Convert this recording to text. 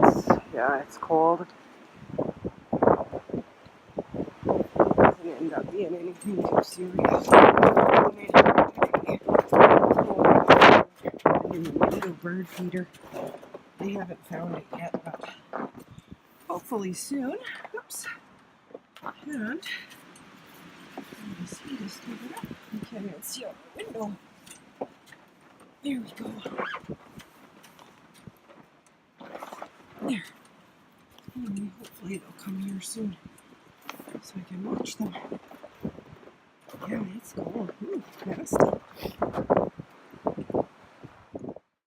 it's cold. Doesn't end up being anything too serious. Window bird feeder. They haven't found it yet, but hopefully soon. Oops. And just open up. You can't even see out the window. There we go. There. Anyway, hopefully they'll come here soon so I can watch them. Yeah, it's cold. Ooh, nasty.